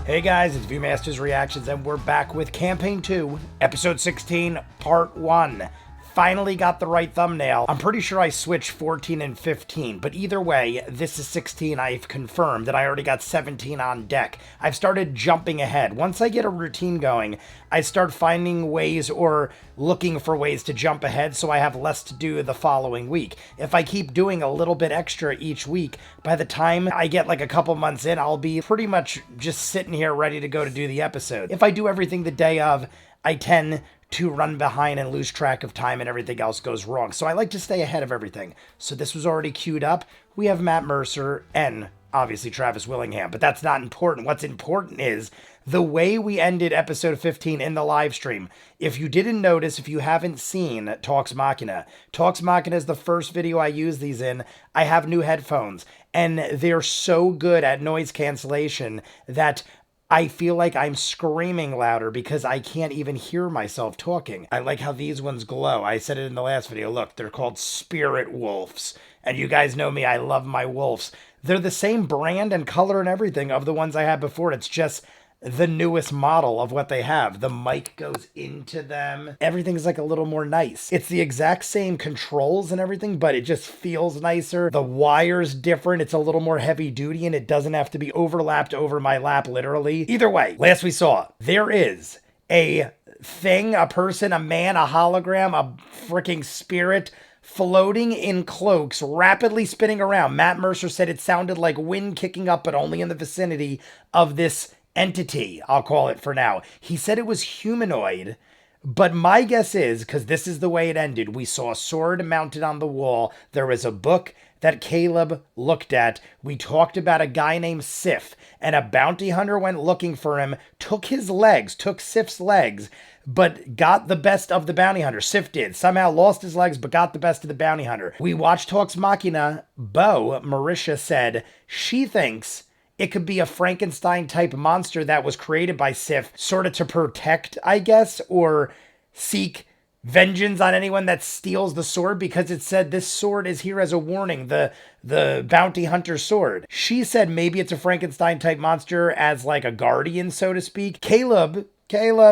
Hey guys, it's ViewMasters Reactions, and we're back with Campaign 2, Episode 16, Part 1. Finally got the right thumbnail. I'm pretty sure I switched 14 and 15, but either way, this is 16. I've confirmed that I already got 17 on deck. I've started jumping ahead. Once I get a routine going, I start finding ways or looking for ways to jump ahead so I have less to do the following week. If I keep doing a little bit extra each week, by the time I get like a couple months in, I'll be pretty much just sitting here ready to go to do the episode. If I do everything the day of, I tend to run behind and lose track of time and everything else goes wrong. So I like to stay ahead of everything. So this was already queued up. We have Matt Mercer and obviously Travis Willingham, but that's not important. What's important is the way we ended episode 15 in the live stream. If you didn't notice, if you haven't seen Talks Machina is the first video I use these in. I have new headphones and they're so good at noise cancellation that I feel like I'm screaming louder because I can't even hear myself talking. I like how these ones glow. I said it in the last video. Look, they're called Spirit Wolves. And you guys know me, I love my wolves. They're the same brand and color and everything of the ones I had before. It's just the newest model of what they have. The mic goes into them. Everything's like a little more nice. It's the exact same controls and everything, but it just feels nicer. The wire's different. It's a little more heavy duty and it doesn't have to be overlapped over my lap, literally. Either way, last we saw, there is a thing, a person, a man, a hologram, a freaking spirit floating in cloaks, rapidly spinning around. Matt Mercer said it sounded like wind kicking up, but only in the vicinity of this entity, I'll call it for now. He said it was humanoid, but my guess is, because this is the way it ended, we saw a sword mounted on the wall. There was a book that Caleb looked at. We talked about a guy named Sif, and a bounty hunter went looking for him, took his legs, took Sif's legs, but got the best of the bounty hunter. Sif did. Somehow lost his legs, but got the best of the bounty hunter. We watched Talks Machina. Bo, Marisha, said she thinks it could be a Frankenstein-type monster that was created by Sif, sort of to protect, I guess, or seek vengeance on anyone that steals the sword, because it said this sword is here as a warning, the bounty hunter sword. She said maybe it's a Frankenstein-type monster as like a guardian, so to speak. Caleb,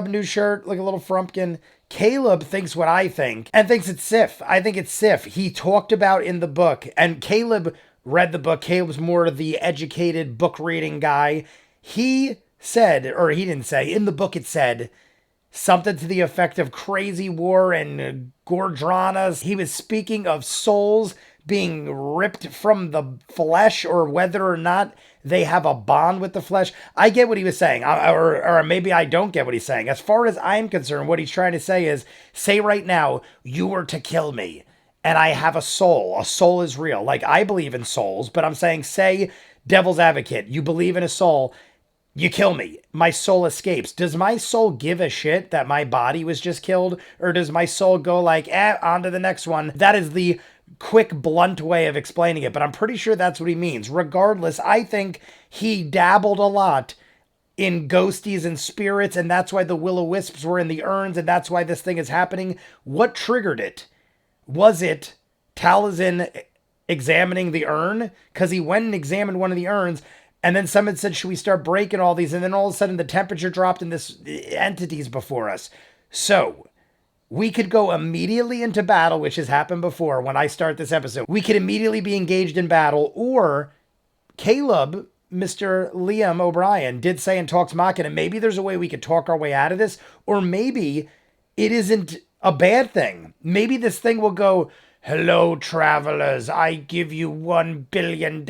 new shirt, like a little frumpkin. Caleb thinks what I think, and thinks it's Sif. I think it's Sif. He talked about in the book, and Caleb read the book. Caleb's more the educated book reading guy. He said, or he didn't say, in the book it said something to the effect of crazy war and Gordranas. He was speaking of souls being ripped from the flesh, or whether or not they have a bond with the flesh. I get what he was saying, or maybe I don't get what he's saying. As far as I'm concerned, what he's trying to say is, say right now, you were to kill me, and I have a soul. A soul is real. Like, I believe in souls, but I'm saying, say, devil's advocate, you believe in a soul, you kill me, my soul escapes. Does my soul give a shit that my body was just killed? Or does my soul go like, on to the next one? That is the quick, blunt way of explaining it, but I'm pretty sure that's what he means. Regardless, I think he dabbled a lot in ghosties and spirits, and that's why the will-o-wisps were in the urns, and that's why this thing is happening. What triggered it? Was it Tal'dorei examining the urn? Because he went and examined one of the urns, and then someone said, should we start breaking all these? And then all of a sudden the temperature dropped and this entity's before us. So we could go immediately into battle, which has happened before when I start this episode. We could immediately be engaged in battle, or Caleb, Mr. Liam O'Brien, did say in Talks Machina, maybe there's a way we could talk our way out of this, or maybe it isn't a bad thing. Maybe this thing will go, hello, travelers, I give you $1 billion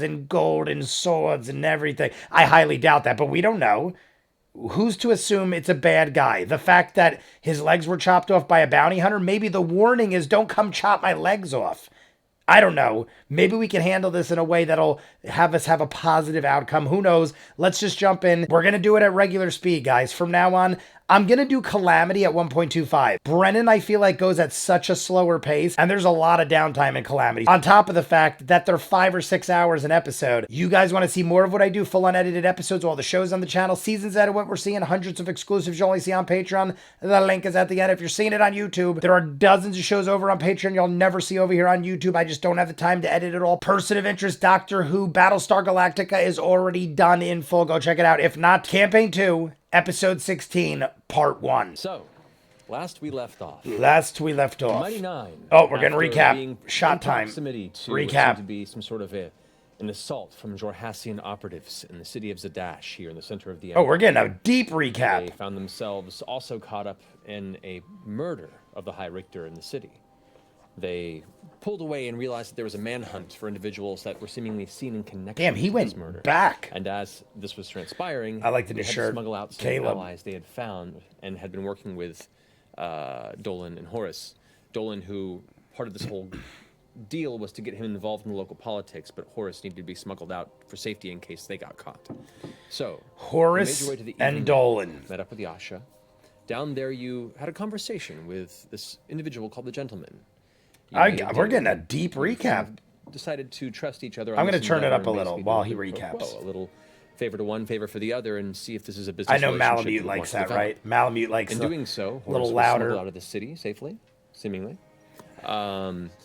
in gold and swords and everything. I highly doubt that, but we don't know. Who's to assume it's a bad guy? The fact that his legs were chopped off by a bounty hunter, maybe the warning is don't come chop my legs off. I don't know. Maybe we can handle this in a way that'll have us have a positive outcome. Who knows? Let's just jump in. We're going to do it at regular speed, guys. From now on, I'm going to do Calamity at 1.25. Brennan, I feel like, goes at such a slower pace, and there's a lot of downtime in Calamity. On top of the fact that they're 5 or 6 hours an episode. You guys want to see more of what I do, full unedited episodes, all the shows on the channel, seasons out of what we're seeing, hundreds of exclusives you only see on Patreon. The link is at the end. If you're seeing it on YouTube, there are dozens of shows over on Patreon you'll never see over here on YouTube. I just don't have the time to edit it all. Person of Interest, Doctor Who, Battlestar Galactica is already done in full. Go check it out. If not, Campaign 2, Episode 16, Part 1. So, last we left off. Mighty Nine. Oh, we're going to recap. Shot time. Recap. To be some sort of an assault from Jorhassian operatives in the city of Zadash here in the center of the Empire. Oh, we're getting a deep recap. They found themselves also caught up in a murder of the High Richter in the city. They pulled away and realized that there was a manhunt for individuals that were seemingly seen in connection Damn, he to went this murder. back. And as this was transpiring, I like the they had shirt. to smuggle out some allies they had found and had been working with Dolan and Horus. Dolan, who part of this whole deal was to get him involved in local politics, but Horus needed to be smuggled out for safety in case they got caught. So Horus you made your way to the and Dolan met up with Yasha. Down there, you had a conversation with this individual called the Gentleman. We're getting a deep recap. Decided to trust each other. I'm going to turn it up a little while he recaps. A little favor to one, favor for the other, and see if this is a business. I know Malamute likes that, right? Malamute likes in doing so. A little louder. Out of the city safely, seemingly.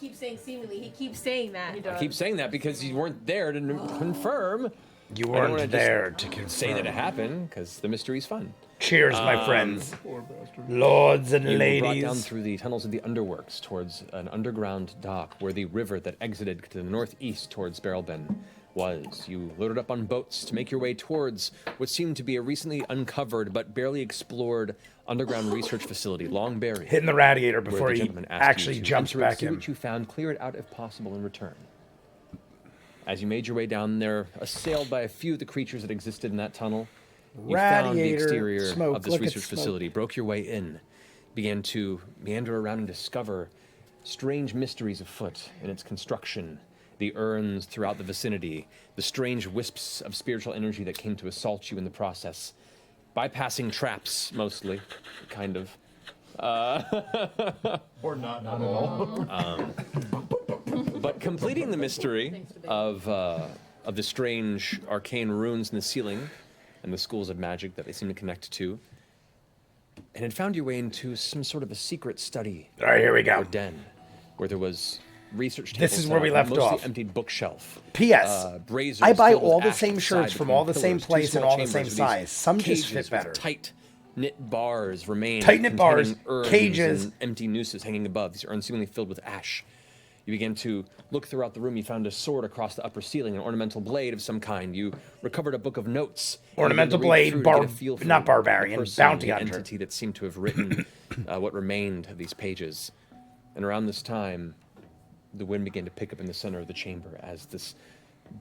Keep saying seemingly. He keeps saying that. I keep saying that because you weren't there to confirm. You weren't there to confirm. Say that it happened because the mystery's fun. Cheers, my friends. Lords and ladies. Brought down through the tunnels of the underworks towards an underground dock where the river that exited to the northeast towards Barrelben was. You loaded up on boats to make your way towards what seemed to be a recently uncovered but barely explored underground research facility, long buried. Hitting the radiator before he actually jumps back in. What you found, clear it out if possible in return. As you made your way down there, assailed by a few of the creatures that existed in that tunnel, you found the exterior of this research facility, broke your way in, began to meander around and discover strange mysteries afoot in its construction, the urns throughout the vicinity, the strange wisps of spiritual energy that came to assault you in the process, bypassing traps, mostly, kind of. Or not at all. But completing the mystery of the strange arcane runes in the ceiling and the schools of magic that they seem to connect to, and had found your way into some sort of a secret study. All right, here we go. Or den, where there was research tables. This is where we left mostly off. emptied bookshelf. P.S. Braziers I buy filled with all the ash same shirts beside from them, all the same pillars, place two and small all the chambers same with size. these Some just cages fit with better. Tight knit bars remain. Tight knit bars, containing urns cages. and empty nooses hanging above. These urns seemingly filled with ash. You began to look throughout the room. You found a sword across the upper ceiling, an ornamental blade of some kind. You recovered a book of notes. Ornamental blade, not barbarian, bounty hunter. Entity that seemed to have written what remained of these pages. And around this time, the wind began to pick up in the center of the chamber as this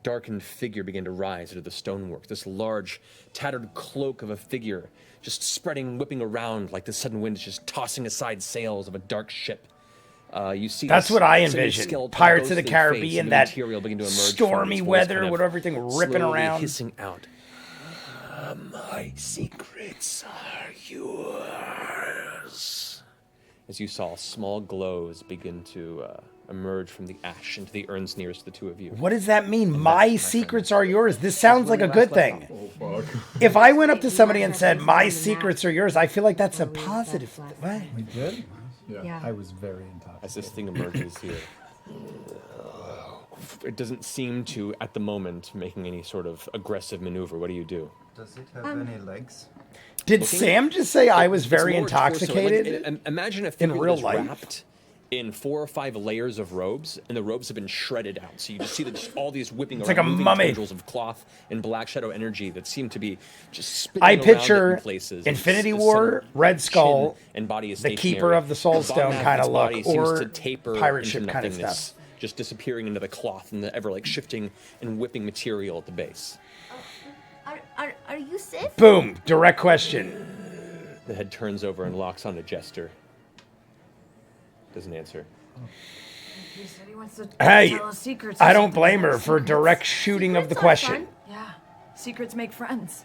darkened figure began to rise out of the stonework. This large, tattered cloak of a figure just spreading, whipping around like the sudden wind is just tossing aside sails of a dark ship. You see that's what I envisioned. Pirates of the Caribbean, that stormy weather with everything ripping around. Hissing out. My secrets are yours. As you saw small glows begin to emerge from the ash into the urns nearest the two of you. What does that mean? My secrets are yours. This sounds like a good thing. If I went up to somebody and said, my secrets are yours, I feel like that's a positive thing. What? We did? Yeah. I was very intoxicated. As this thing emerges here, it doesn't seem to, at the moment, making any sort of aggressive maneuver. What do you do? Does it have any legs? Did Sam just say I was very It's more intoxicated? like, imagine a figure in real that's life? wrapped in 4 or 5 layers of robes, and the robes have been shredded out. So you just see that all these whipping around, like a moving mummy. tendrils of cloth and black shadow energy that seem to be just spinning I around picture in places. Infinity Its War, center Red Skull, chin and body is the stationary. Keeper of the Soul The bottom Stone half kind its of look, body seems or to taper pirate into ship kind of nothingness, stuff. just disappearing into the cloth and the ever like shifting and whipping material at the base. Are you Sif? Boom. Direct question. The head turns over and locks on a Jester. Doesn't answer. He said he wants to Hey, tell us secrets. I don't blame her for direct shooting of the question. Yeah, secrets make friends.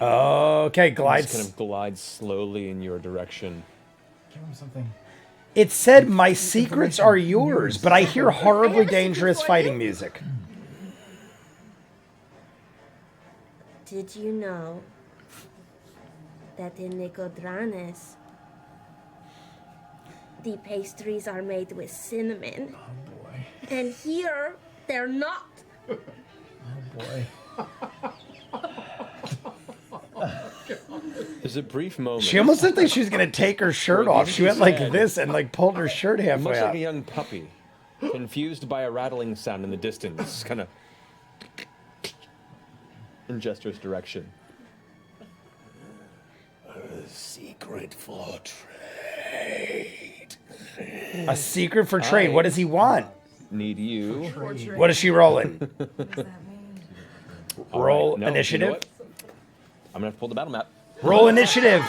Okay, Just glides. kind of glides slowly in your direction. Give him something. It said, "My secrets are yours," but I hear horribly dangerous fighting music. Did you know that in Nicodranes, the pastries are made with cinnamon? Oh boy. And here, they're not. Oh boy. There's a brief moment. She almost looked like she was gonna take her shirt off. She went like this and like pulled her shirt It halfway looks like up. a young puppy, confused by a rattling sound in the distance, kind of in Jester's direction. A secret for trade. A secret for trade. What does he want? Need you. What is she rolling? What does that mean? Roll All right, no, you know initiative. what? I'm gonna have to pull the battle map. Roll initiative.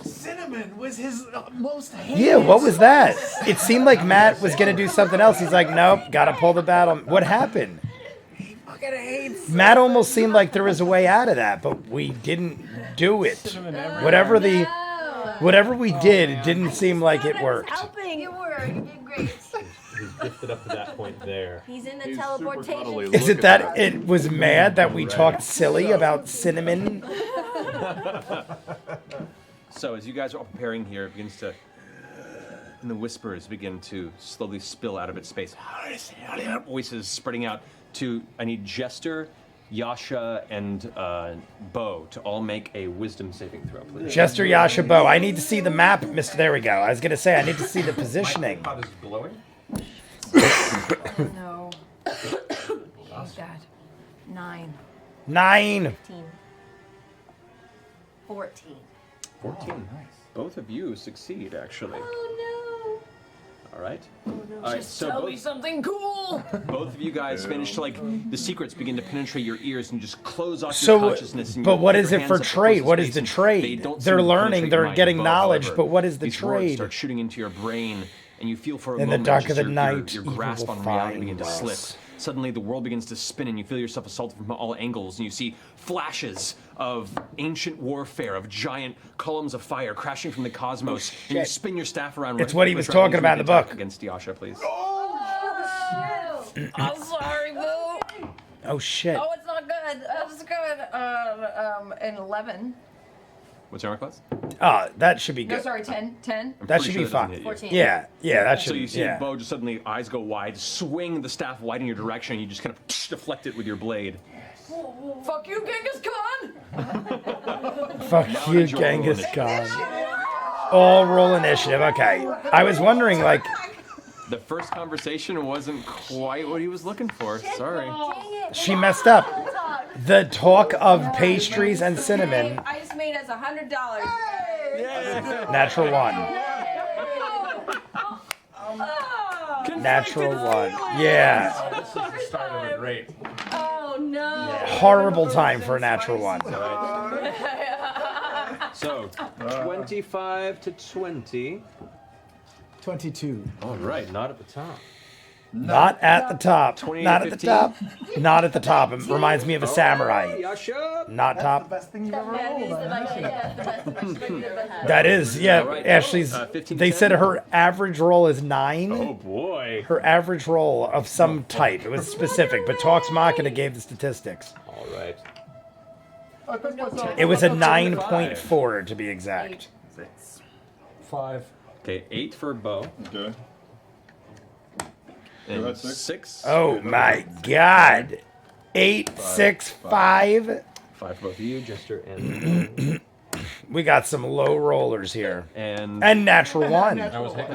Cinnamon was his most hated. Yeah, what was that? It seemed like Matt was gonna do something else. He's like, nope, gotta pull the battle. What happened? Fucking hates. Matt almost seemed like there was a way out of that, but we didn't do it. Whatever we did, it didn't seem like it worked. Helping. You were. You did great. He's drifted up to that point there. He's in the teleportation. Is it that it was mad that we talked silly about cinnamon? So as you guys are all preparing here, it begins to, and the whispers begin to slowly spill out of its space. Voices spreading out to, I need Jester, Yasha, and Bo to all make a wisdom saving throw, please. Jester, Yasha, Bo. I need to see the map, Mr. There we go. I was gonna say I need to see the positioning. Pot is blowing. No. Hate that. 9. 9. 15. 14. 14. Both of you succeed, actually. Oh All right. All right. So Tell me both, something cool. both of you guys manage to the secrets begin to penetrate your ears and just close off So, your consciousness. And but you what put is your it for hands up trade? close What to is space, the and trade? they don't They're seem to learning, penetrate they're your mind. getting Bo, knowledge, however, but what is the these words trade? start shooting into your brain, and you feel for a In the moment dark just of the night, your evil grasp will on reality find begin to us. slip. Suddenly, the world begins to spin, and you feel yourself assaulted from all angles, and you see flashes of ancient warfare, of giant columns of fire crashing from the cosmos, and you shit. spin your staff around. It's ready what he to was try talking to about in the attack book. Against Yasha, please. I'm sorry, Boo. Oh shit. Oh, it's not good. It's good. An 11. What's your armor class? Oh, that should be No, good. sorry, 10. 10. That Pretty should sure be that doesn't fine. hit you. 14. Yeah, that should. So you see yeah. Bo just suddenly eyes go wide, swing the staff wide in your direction, and you just kind of deflect it with your blade. Fuck you, Genghis Khan. Fuck you, it's your roll Genghis initiative. Khan. All roll initiative. Okay. I was wondering, like, The first conversation wasn't quite what he was looking for. Sorry. she messed up. The talk of pastries and cinnamon. I just made us $100. Natural one. Natural one. Yeah. This is the start of a great. Oh no. Horrible time for a natural one. So, 25 to 20. 22. All right, not at the top. Not at the top. 28, Not at the 15. top. Not at the top. It reminds me of a samurai. Yasha! Not top. Best thing you've ever Yeah, rolled. these are like, yeah, the best thing you've ever had. That is, yeah. All right. Ashley's. 15 They to said 10. her average roll is 9. Oh boy. Her average roll of some type. It was specific, but Talks Machina gave the statistics. All right. It was a 9.4 to be exact. 5. Okay, 8 for Bo. Okay. And at 6. 6. Oh my god. 8, 6, 5. 5 for both of you, Jester and We got some low rollers here. and Natural one.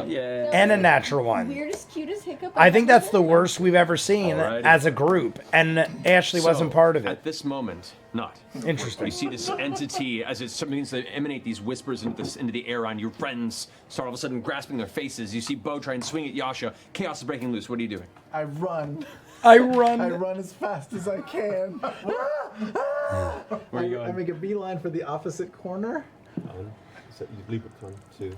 yeah. And a natural one. Weirdest, cutest hiccup. I think that's the worst we've ever seen Alrighty. as a group. And Ashley wasn't part of it. At this moment, not. Interesting. You see this entity as it begins to emanate these whispers into the air on your friends. Start all of a sudden grasping their faces. You see Bo try and swing at Yasha. Chaos is breaking loose. What are you doing? I run. I I run. run as fast as I can. Where are you going? I make a beeline for the opposite corner.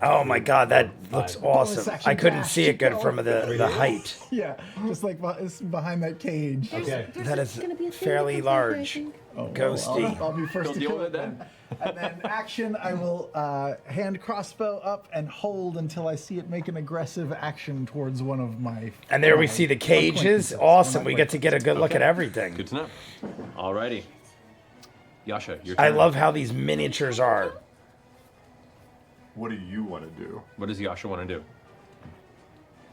Oh my god, that looks Bonus awesome. action I couldn't dash see it good to from go. the height. Yeah, just like it's behind that cage. There's That is gonna be a thing fairly that comes later, I large. think. Ghosty. I'll be first to deal kill with it it then. And then action, I will hand crossbow up and hold until I see it make an aggressive action towards one of my. And there we see the cages. Awesome. We get to get a good look at everything. Good to know. Alrighty. Yasha, your turn. I love how these miniatures are. What do you want to do? What does Yasha want to do?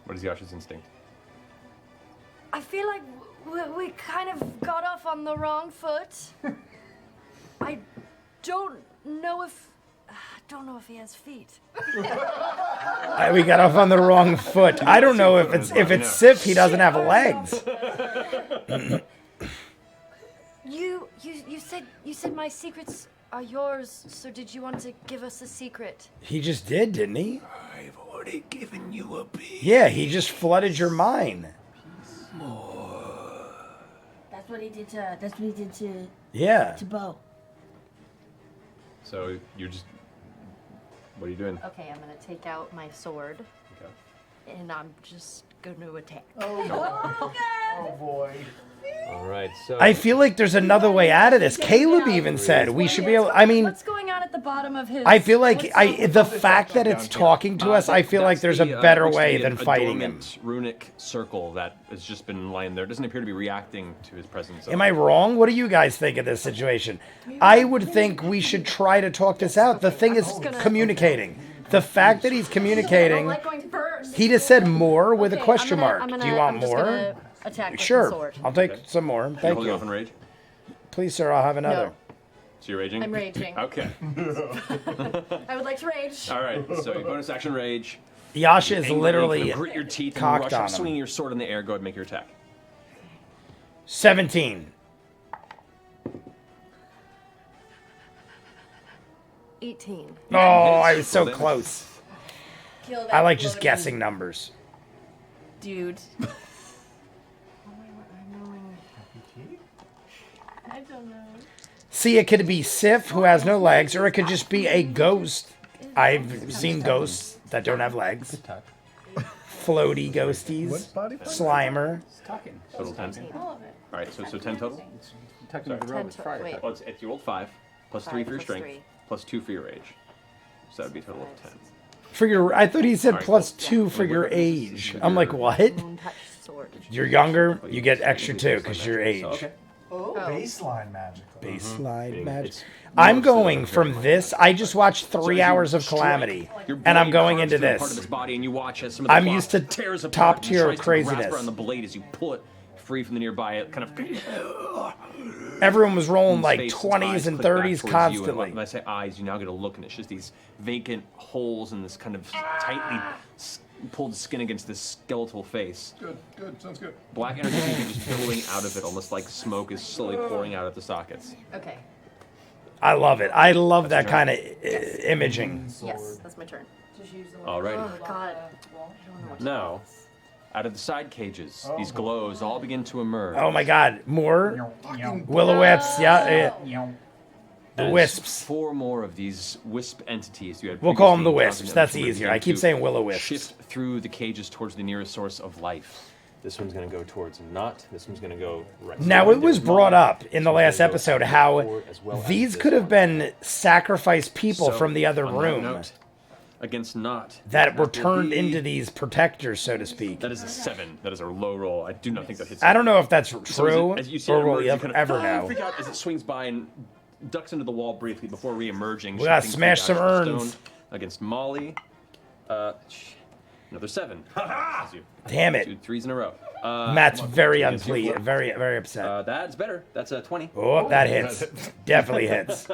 What is Yasha's instinct? I feel like we kind of got off on the wrong foot. I don't know if he has feet. We got off on the wrong foot. I don't know if it's Sif. He doesn't have legs. You said my secrets are yours. So did you want to give us a secret? He just did, didn't he? I've already given you a piece. Yeah, he just flooded your mind. That's what he did to. That's what he did to. Yeah. To Bo. So you're just. What are you doing? Okay, I'm gonna take out my sword Okay. and I'm just gonna attack. Oh boy. All right. So I feel like there's another way out of this. Caleb even said we should be able. I mean, What's going on at the bottom of his? I feel like the fact that it's talking to us, I feel like there's a better way than fighting him. Runic circle that has just been lying there doesn't appear to be reacting to his presence. Am I wrong? What do you guys think of this situation? I would think we should try to talk this out. The thing is communicating. The fact that he's communicating, he just said more with a question mark. Do you want more? Attack with the Sure. sword. I'll take some more. You're Thank holding off you. in rage? Please, sir, I'll have another. No. So you're raging? I'm raging. Okay. I would like to rage. All right. So your bonus action rage. Yasha is Angrily, literally you grit your teeth and cocked rush on up, him. swinging your sword in the air. Go ahead and make your attack. 17. 18. Oh, I was so Well, then- close. Kill that I like just floating guessing numbers. dude. I don't know. See, it could be Sif, who has no legs, or it could just be a ghost. I've seen ghosts that don't have legs. Floaty ghosties. What body part? Slimer. Total 10. All right. So 10 total. Tucking the room is Friday. Wait. Well, it's you rolled 5 plus 3 for your plus strength 3. plus 2 for your rage. So that would be a total of 10. For your, I thought he said Alright, plus cool. 2 for Well, your what is age. this? I'm like, what? Moon touch sword. You're younger, you get extra 2 because your age. So, okay. Baseline magical. Baseline Being- magic. it's I'm more so going than from very this. I just watched So 3 as you hours of strike, Calamity, your and I'm blade going carves into through a part of this. his body, and you watch as some of the I'm cloth used to tears apart top and tier tries to grasp craziness. around the blade as you pull it free from the nearby. It kind of. Everyone was rolling like Face, 20s eyes and click back 30s towards you, and constantly. when I say eyes, you now get a look, and it's just these vacant holes in this kind of tightly pulled skin against this skeletal face. Good, good, sounds good. Black energy seems just billowing out of it, almost like smoke is slowly pouring out of the sockets. Okay. I love it. I love that kind of imaging. Yes, that's my turn. Alrighty. Oh God. Now, out of the side cages, these glows all begin to emerge. Oh my God, more will-o-wisps. Yeah, the As wisps. 4 more of these wisp entities you had We'll call them previously the wisps. encountered That's begin easier. I keep to saying will-o-wisps. Shift through the cages towards the nearest source of life. This one's going to go towards Not. This one's going to go right. Now, it was brought up in the last episode how these this could have one. been sacrificed people So, from the other on that room note, against Not. that were will turned be- into these protectors, so to speak. That is a 7. That is a low roll. I do not think that hits. I don't know if that's So true as you see or it will emerge, we you kind of ever know. freak out as it swings by and ducks into the wall briefly before re-emerging. We gotta shifting smash through some the actual urns. stone Against Molly. Another 7. Damn it. 2 3s in a row. Matt's very Against you, unpleased, four. very upset. That's better. That's a 20. Oh, that hits. Definitely hits.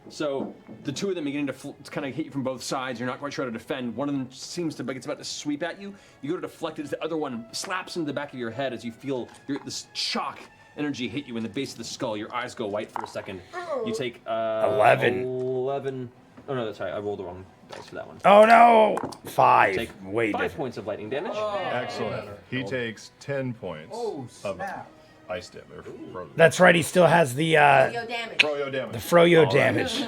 So the 2 of them beginning to kind of hit you from both sides. You're not quite sure how to defend. One of them seems to like it's about to sweep at you. You go to deflect it as the other one slaps into the back of your head as you feel this shock energy hit you in the base of the skull. Your eyes go white for a second. You take 11. 11. Oh no, that's right. I rolled the wrong dice for that one. Oh no! 5. Take Way 5 different. points of lightning damage. Excellent. He takes 10 points Oh, of snap. ice damage. Or frozen. That's right, he still has the Yo, damage. Froyo damage. Froyo All right. damage.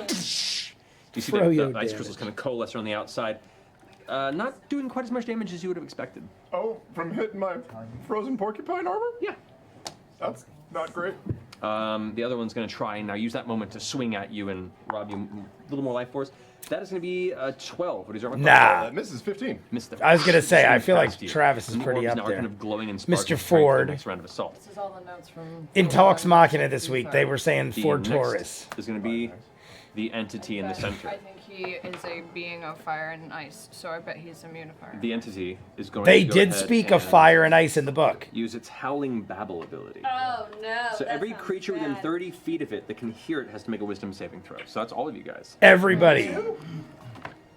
You see Froyo the ice damage. crystals kind of coalesce around the outside. Not doing quite as much damage as you would have expected. Oh, from hitting my frozen porcupine armor? Yeah. That's not great. The other one's going to try and now use that moment to swing at you and rob you a little more life force. That is going to be a 12. What is your Nah. That misses 15. Missed the I was gonna say, I feel like past you. Travis is And the pretty orbs up now there. Kind of glowing and Mr. sparkling, Ford. Next round of assault. This is all the notes from. In Talks Machina this week, they were saying The Ford next Taurus. is going to be the entity in the center. I think he is a being of fire and ice, so I bet he's immune to fire. The entity is going They to go did ahead speak of and fire and ice in the book. use its howling babble ability. Oh no. So that every sounds creature within bad. 30 feet of it that can hear it has to make a wisdom saving throw. So that's all of you guys. Everybody.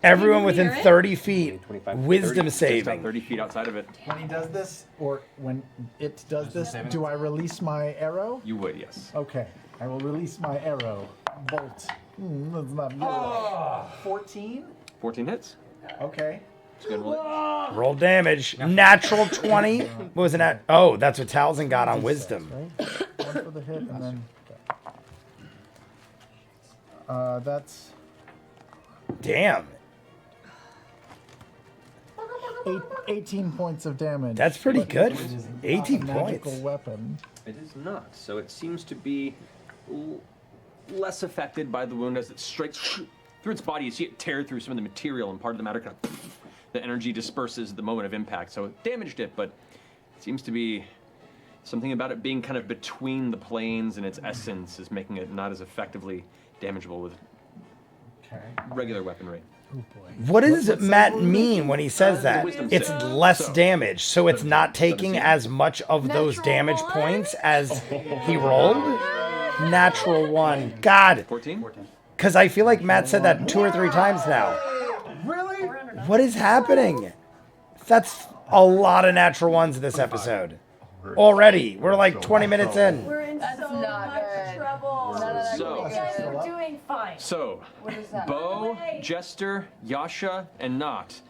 Everyone within hear it? 30 feet. 25, Wisdom 30, saving. Just out 30 feet outside of it. When he does this, or when it does this, do I release my arrow? You would, yes. Okay, I will release my arrow. Bolt. That's not good. 14? 14 hits. Okay. Just go ahead and roll it. Roll damage. Natural 20. What was it at? Oh, that's what Talzin got on wisdom. Right? One for the hit, and then... that's Damn. 18 points of damage. That's pretty good. It is not 18 a magical points. weapon. It is not. So it seems to be less affected by the wound as it strikes through its body. You see it tear through some of the material, and part of the matter kind of the energy disperses at the moment of impact. So it damaged it, but it seems to be something about it being kind of between the planes and its essence is making it not as effectively damageable with regular weaponry. Oh boy. What does Matt mean when he says that? wisdom It's save. less So- damage, so it's not taking as much of those Natural damage one? points as he rolled? Natural 1. God. 14? Because I feel like Matt said that 2 or 3 times now. Really? What is happening? That's a lot of natural ones in this episode. Already. We're like 20 minutes in. We're in That's so not much good. trouble. None of that So- could be Guys good. are doing fine. So, What is that? Bo, Jester, Yasha, and Not,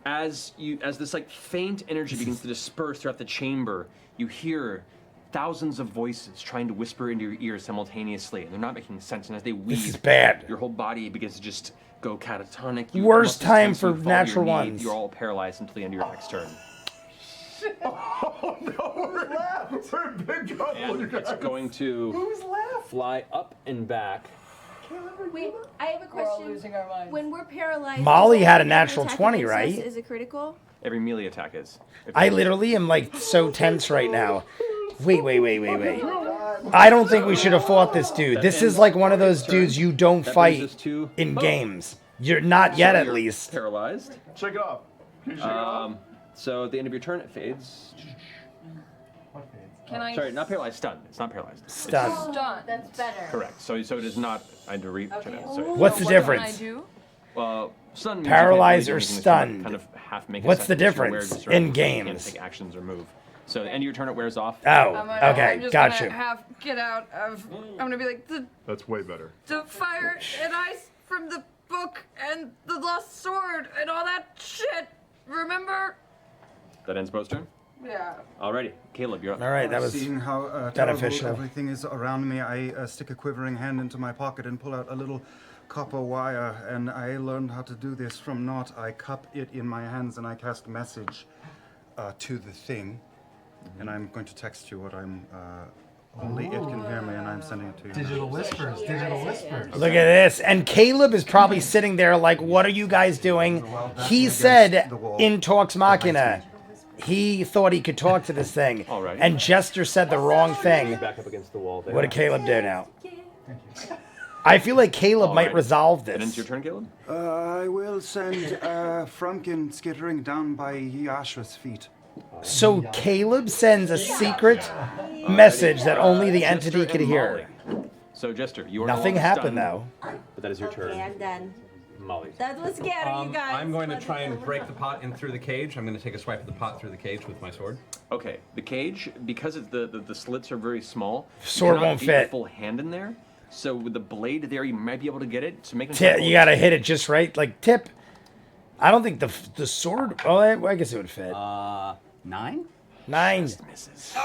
as this like faint energy begins to disperse throughout the chamber, you hear thousands of voices trying to whisper into your ears simultaneously, and they're not making sense. And as they weave, This is bad. your whole body begins to just go catatonic. Worst come up time this for tense, you fall to your natural knee, ones. You're all paralyzed until the end of your next turn. Oh no, we're in big trouble, you And guys. it's going to Who's left? fly up and back. Wait, I have a We're all question. losing our minds. When we're paralyzed, Molly is had a it natural attack 20, against us? right? Is it critical? Every melee attack is. I literally am like so tense right now. Wait. I don't think we should have fought this dude. This is like one of those dudes you don't That brings fight us to in Bo. games. You're not yet, at You're least. paralyzed. Shake it off. Can you shake it off? So at the end of your turn, it fades. Can I Sorry, not paralyzed, stunned. It's not paralyzed. It's Stunned. stun? That's better. correct. So it is not. I had to reach it. Sorry. What's the What difference? Can I do? Well, stun means Paralyzed you or can't really do anything. It's stunned? Kind of half make. What's the assessments. You're aware of difference your in surroundings, but you games? Can't take actions or move. So at the end of your turn, it wears off. Oh, I'm okay, just got gonna you. have get out of. I'm gonna be like That's way better. the fire and ice from the book and the lost sword and all that shit. Remember? That ends Bo's turn. Yeah. Alrighty, Caleb, you're up. All right, that was Seeing how beneficial. terrible everything is around me, I stick a quivering hand into my pocket and pull out a little copper wire, and I learned how to do this from Not. I cup it in my hands and I cast message to the thing, and I'm going to text you what I'm. Only it can hear me, and I'm sending it to you. Digital whispers. Digital whispers. Look at this. And Caleb is probably sitting there like, what are you guys doing? He said in Talks Machina, he thought he could talk to this thing. All right. And Jester said the wrong thing. Back up against the wall there. What did Caleb do now? I feel like Caleb All might right. resolve That ends this. your turn, Caleb. I will send Frumpkin skittering down by Yasha's feet. So Caleb sends a secret message that only the entity Jester could and hear. Molly. So Jester, you are Nothing no longer happened stunned, though. But that is your turn. Okay, I'm done. Molly. That was scary, you guys. I'm going to Let try me and go. break the pot in through the cage. I'm going to take a swipe at the pot through the cage with my sword. Okay, the cage, because it's the slits are very small, you Sword cannot won't beat fit. a full hand in there. So with the blade there, you might be able to get it. So make an Tip, attack you roll. gotta hit it just right. Like, tip. I don't think the sword. Oh, I guess it would fit. 9? 9. Misses.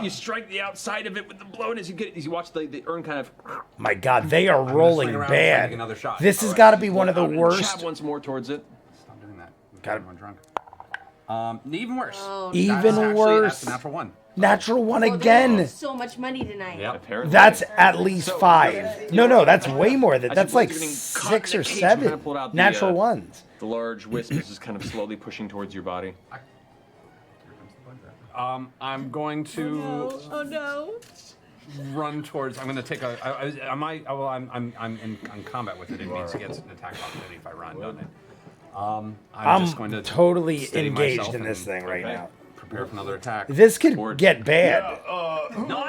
You strike the outside of it with the blow, and as you watch the urn kind of My God, they are rolling swing around and try to bad. make another shot. This has All got to right. be one of the out and worst. jab once more towards it. Stop doing that. Got it. I'm drunk. Even worse. Oh, Even That's actually- worse. That's a natural 1. Natural one Oh, they again. have so much money tonight. Yep. Apparently. That's at least 5. No, that's way more than As that's you like boys are getting caught 6 in or the cage, I'm trying to 7 pull out natural ones. The large wisp is just kind of slowly pushing towards your body. I'm going to Oh no. run towards. I'm going to take a. I'm in combat with it. It means it gets an attack opportunity if I run, doesn't it? I'm just going to totally steady engaged myself in this and- thing right okay, now. Prepare for another attack. This could get bad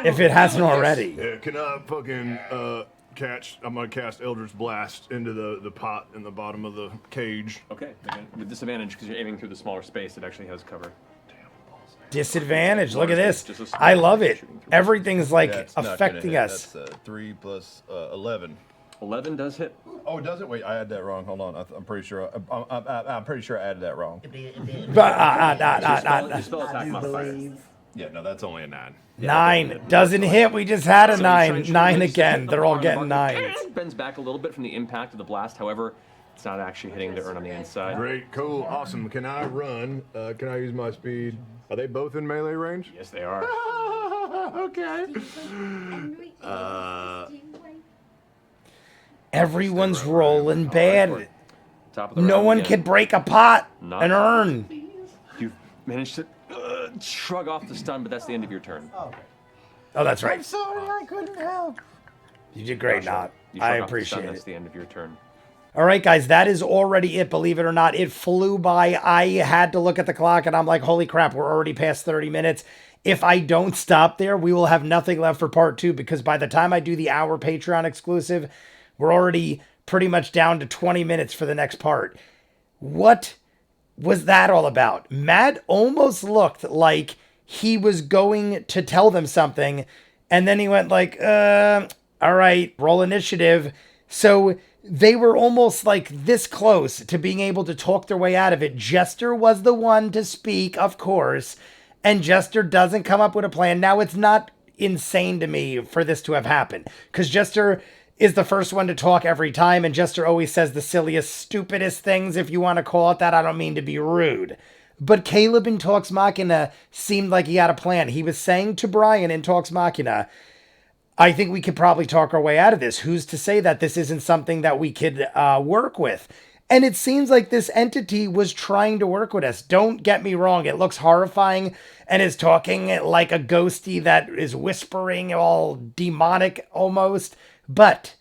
if it hasn't already. Yeah, can I fucking catch? I'm gonna cast Eldritch Blast into the pot in the bottom of the cage. Okay, again, with disadvantage because you're aiming through the smaller space. It actually has cover. Disadvantage. Look at this. I love it. Everything's like affecting us. That's 3 plus 11. 11 does hit. Oh, does it? Wait, I had that wrong. Hold on. I'm pretty sure. I'm pretty sure I added that wrong. Your spell attack modifier. Yeah, no, that's only a 9. 9 doesn't hit. We just had a So 9. you 9 just again. hit the They're all bottom getting of the 9s. It bends back a little bit from the impact of the blast. However, it's not actually hitting the urn on the inside. Great, cool, awesome. Can I run? Can I use my speed? Are they both in melee range? Yes, they are. Okay. Everyone's rolling bad. Top of the No round one again. can break a pot, Not an urn. You've managed to shrug off the stun, but that's the end of your turn. Oh, that's right. I'm sorry, I couldn't help. You did great, Not. You I shrug off the stun, appreciate that's it. the end of your turn. All right, guys, that is already it. Believe it or not, it flew by. I had to look at the clock, and I'm like, holy crap, we're already past 30 minutes. If I don't stop there, we will have nothing left for part 2, because by the time I do the hour Patreon exclusive, we're already pretty much down to 20 minutes for the next part. What was that all about? Matt almost looked like he was going to tell them something, and then he went like, all right, roll initiative. So they were almost like this close to being able to talk their way out of it. Jester was the one to speak, of course, and Jester doesn't come up with a plan. Now, it's not insane to me for this to have happened, because Jester is the first one to talk every time, and Jester always says the silliest, stupidest things, if you want to call it that. I don't mean to be rude. But Caleb in Talks Machina seemed like he had a plan. He was saying to Brian in Talks Machina, I think we could probably talk our way out of this. Who's to say that this isn't something that we could work with? And it seems like this entity was trying to work with us. Don't get me wrong. It looks horrifying and is talking like a ghosty that is whispering, all demonic almost. But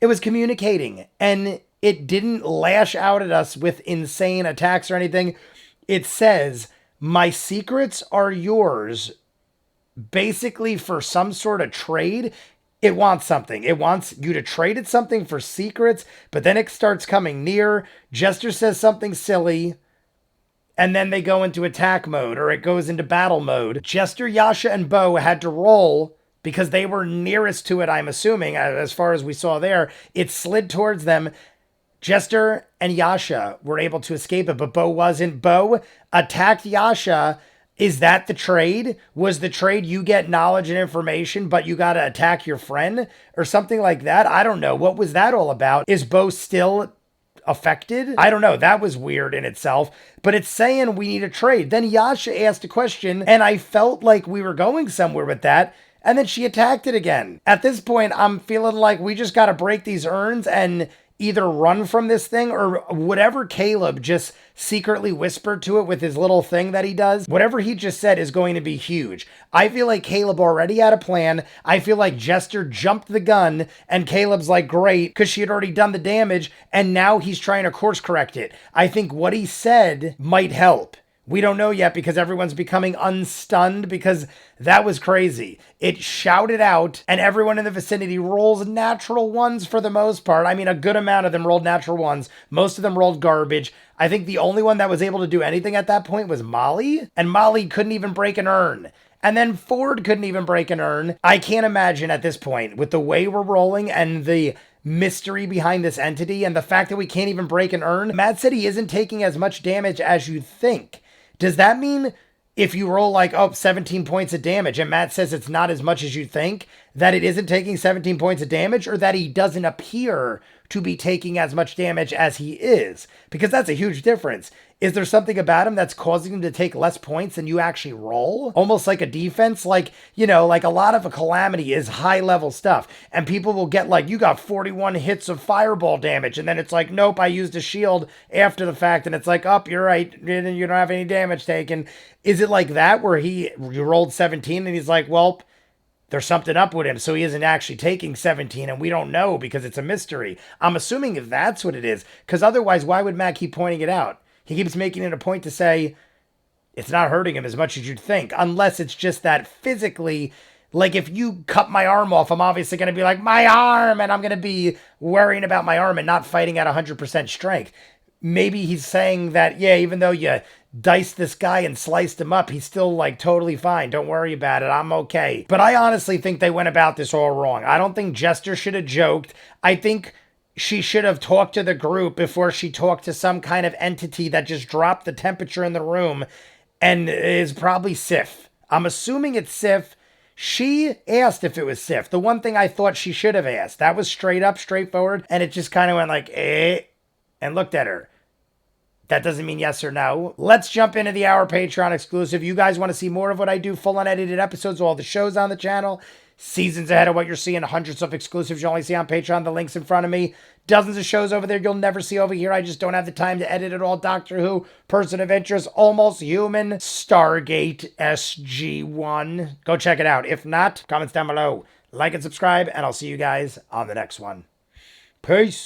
it was communicating, and it didn't lash out at us with insane attacks or anything. It says, my secrets are yours, basically for some sort of trade. It wants something. It wants you to trade it something for secrets, but then it starts coming near. Jester says something silly, and then they go into attack mode, or it goes into battle mode. Jester, Yasha, and Bo had to roll because they were nearest to it, I'm assuming, as far as we saw there. It slid towards them. Jester and Yasha were able to escape it, but Bo wasn't. Bo attacked Yasha. Is that the trade? Was the trade you get knowledge and information, but you got to attack your friend or something like that? I don't know. What was that all about? Is Bo still affected? I don't know. That was weird in itself, but it's saying we need a trade. Then Yasha asked a question, and I felt like we were going somewhere with that. And then she attacked it again. At this point, I'm feeling like we just got to break these urns and either run from this thing, or whatever Caleb just secretly whispered to it with his little thing that he does. Whatever he just said is going to be huge. I feel like Caleb already had a plan. I feel like Jester jumped the gun, and Caleb's like, great, because she had already done the damage, and now he's trying to course correct it. I think what he said might help. We don't know yet, because everyone's becoming unstunned, because that was crazy. It shouted out, and everyone in the vicinity rolls natural ones for the most part. I mean, a good amount of them rolled natural ones. Most of them rolled garbage. I think the only one that was able to do anything at that point was Molly, and Molly couldn't even break an urn. And then Ford couldn't even break an urn. I can't imagine at this point, with the way we're rolling and the mystery behind this entity and the fact that we can't even break an urn. Matt said he isn't taking as much damage as you think. Does that mean if you roll like, 17 points of damage, and Matt says it's not as much as you think, that it isn't taking 17 points of damage, or that he doesn't appear to be taking as much damage as he is? Because that's a huge difference. Is there something about him that's causing him to take less points than you actually roll? Almost like a defense? Like, you know, like a lot of a calamity is high level stuff. And people will get like, you got 41 hits of fireball damage. And then it's like, nope, I used a shield after the fact. And it's like, oh, you're right. You don't have any damage taken. Is it like that where you rolled 17 and he's like, well, there's something up with him, so he isn't actually taking 17, and we don't know because it's a mystery. I'm assuming if that's what it is, because otherwise, why would Matt keep pointing it out? He keeps making it a point to say it's not hurting him as much as you'd think, unless it's just that physically, like if you cut my arm off, I'm obviously going to be like, my arm, and I'm going to be worrying about my arm and not fighting at 100% strength. Maybe he's saying that, yeah, even though you diced this guy and sliced him up, he's still like totally fine. Don't worry about it. I'm okay. But I honestly think they went about this all wrong. I don't think Jester should have joked. I think she should have talked to the group before she talked to some kind of entity that just dropped the temperature in the room and is probably Sif. I'm assuming it's Sif. She asked if it was Sif. The one thing I thought she should have asked. That was straight up, straightforward, and it just kind of went like, and looked at her. That doesn't mean yes or no. Let's jump into the Hour Patreon exclusive. You guys want to see more of what I do, full unedited episodes of all the shows on the channel, seasons ahead of what you're seeing, hundreds of exclusives you only see on Patreon, the link's in front of me, dozens of shows over there you'll never see over here. I just don't have the time to edit it all. Doctor Who, Person of Interest, Almost Human, Stargate, SG-1. Go check it out. If not, comments down below. Like and subscribe, and I'll see you guys on the next one. Peace.